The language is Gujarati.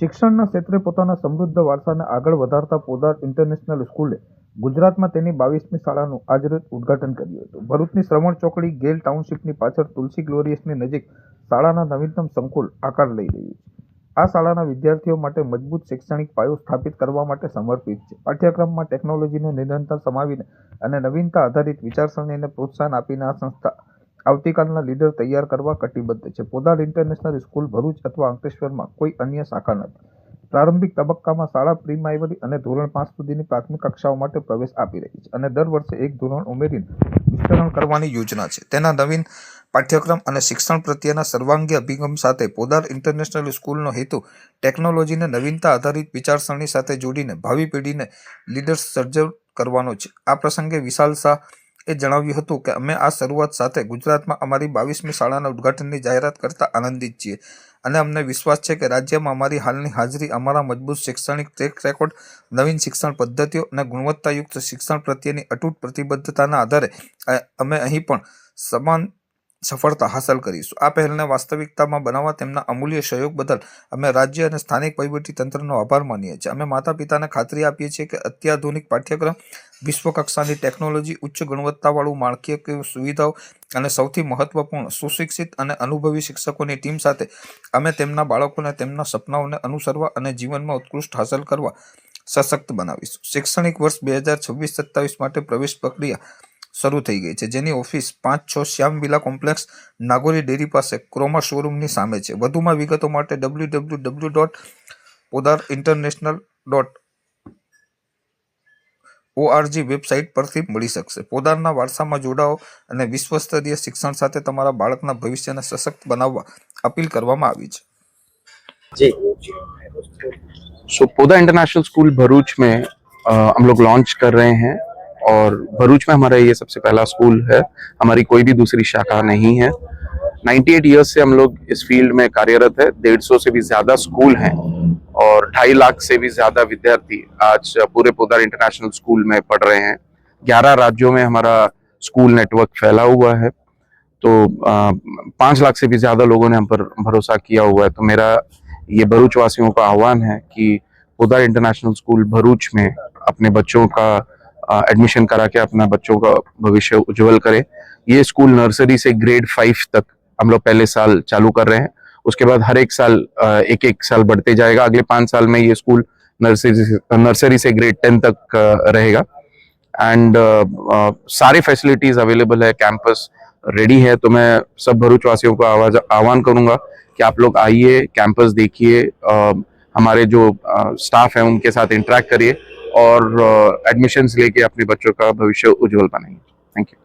શિક્ષણના ક્ષેત્રે પોતાના સમૃદ્ધ વારસાને આગળ વધારતા પોદાર ઇન્ટરનેશનલ સ્કૂલે ગુજરાતમાં તેની 22મી શાળાનું આજરોજ ઉદ્ઘાટન કર્યું હતું. ભરૂચની શ્રવણ ચોકડી ગેલ ટાઉનશીપની પાછળ તુલસી ગ્લોરિયસની નજીક શાળાના નવીનતમ સંકુલ આકાર લઈ રહ્યું છે. આ શાળાના વિદ્યાર્થીઓ માટે મજબૂત શૈક્ષણિક પાયો સ્થાપિત કરવા માટે સમર્પિત છે. પાઠ્યક્રમમાં ટેકનોલોજીને નિરંતર સમાવીને અને નવીનતા આધારિત વિચારસરણીને પ્રોત્સાહન આપીને આ સંસ્થા આવતીકાલના લીડર તૈયાર કરવા કટિબદ્ધ છે. પોદાર ઇન્ટરનેશનલ સ્કૂલ ભરૂચ અથવા અંકલેશ્વરમાં કોઈ અન્ય શાખા નથી. પ્રારંભિક તબક્કામાં શાળા પ્રી-પ્રાઇમરી અને ધોરણ 5 સુધીની પ્રાથમિક કક્ષાઓ માટે પ્રવેશ આપી રહી છે અને દર વર્ષે એક ધોરણ ઉમેરીને વિસ્તરણ કરવાની યોજના છે. તેના નવીન પાઠ્યક્રમ અને શિક્ષણ પ્રત્યેના સર્વાંગી અભિગમ સાથે પોદાર ઇન્ટરનેશનલ સ્કૂલનો હેતુ ટેકનોલોજીને નવીનતા આધારિત વિચારસરણી સાથે જોડીને ભાવિ પેઢીને લીડર્સ સર્જન કરવાનો છે. આ પ્રસંગે વિશાલ શાહ એ જણાવ્યું હતું કે અમે આ શરૂઆત સાથે ગુજરાતમાં અમારી 22મી શાળાના ઉદ્ઘાટનની જાહેરાત કરતા આનંદિત છીએ અને અમને વિશ્વાસ છે કે રાજ્યમાં અમારી હાલની હાજરી, અમારા મજબૂત શૈક્ષણિક ટ્રેક રેકોર્ડ, નવીન શિક્ષણ પદ્ધતિઓ અને ગુણવત્તાયુક્ત શિક્ષણ પ્રત્યેની અતૂટ પ્રતિબદ્ધતાના આધારે અમે અહીં પણ સમાન સફળતા હાંસલ કરીશું. આ પહેલને વાસ્તવિકતામાં બનાવવા તેમના અમૂલ્ય સહયોગ બદલ અમે રાજ્ય અને સ્થાનિક વહીવટીતંત્રનો આભાર માનીએ છીએ. અમે માતા પિતાને ખાતરી આપીએ છીએ કે અત્યાધુનિક પાઠ્યક્રમ, વિશ્વકક્ષાની ટેકનોલોજી, ઉચ્ચ ગુણવત્તાવાળું માળખાકીય સુવિધાઓ અને સૌથી મહત્વપૂર્ણ સુશિક્ષિત અને અનુભવી શિક્ષકોની ટીમ સાથે અમે તેમના બાળકોને તેમના સપનાઓને અનુસરવા અને જીવનમાં ઉત્કૃષ્ટ હાંસલ કરવા સશક્ત બનાવીશું. શૈક્ષણિક વર્ષ 2026-27 માટે પ્રવેશ પ્રક્રિયા શરૂ થઈ ગઈ છે, જેની ઓફિસ 5-6 શ્યામ વિલા કોમ્પ્લેક્સ, નાગોરી ડેરી પાસે, ક્રોમા શોરૂમની સામે છે. વધુમાં વિગતો માટે www.podarinternational.org વેબસાઇટ પરથી મળી શકશે. પોદારના વારસામાં જોડાઓ અને વિશ્વસ્તરીય શિક્ષણ સાથે તમારા બાળકના ભવિષ્યને સશક્ત બનાવવા અપીલ કરવામાં આવી છે. जी पोदा इंटरनेशनल स्कूल भरूच में हम लोग लॉन्च कर रहे हैं और भरूच में हमारा ये सबसे पहला स्कूल है. हमारी कोई भी दूसरी शाखा नहीं है. 98 ईयर्स से हम लोग इस फील्ड में कार्यरत है. 150 से भी ज्यादा स्कूल हैं और 2.5 लाख से भी ज्यादा विद्यार्थी आज पूरे पोदार इंटरनेशनल स्कूल में पढ़ रहे हैं. 11 राज्यों में हमारा स्कूल नेटवर्क फैला हुआ है. तो 5 लाख से भी ज्यादा लोगों ने हम पर भरोसा किया हुआ है. तो मेरा ये भरूच वासियों का आह्वान है कि पोदार इंटरनेशनल स्कूल भरूच में अपने बच्चों का एडमिशन करा के अपना बच्चों का भविष्य उज्जवल करें. ये स्कूल नर्सरी से ग्रेड 5 तक हम लोग पहले साल चालू कर रहे हैं. उसके बाद हर एक साल एक साल बढ़ते जाएगा. अगले 5 साल में ये स्कूल नर्सरी से ग्रेड 10 तक रहेगा. एंड सारे फैसिलिटीज अवेलेबल है. कैंपस रेडी है. तो मैं सब भरूच वासियों को आह्वान करूंगा कि आप लोग आइए, कैंपस देखिए, हमारे जो स्टाफ है उनके साथ इंटरेक्ट करिए और एडमिशन्स लेके अपने बच्चों का भविष्य उज्जवल बनाइए. Thank you.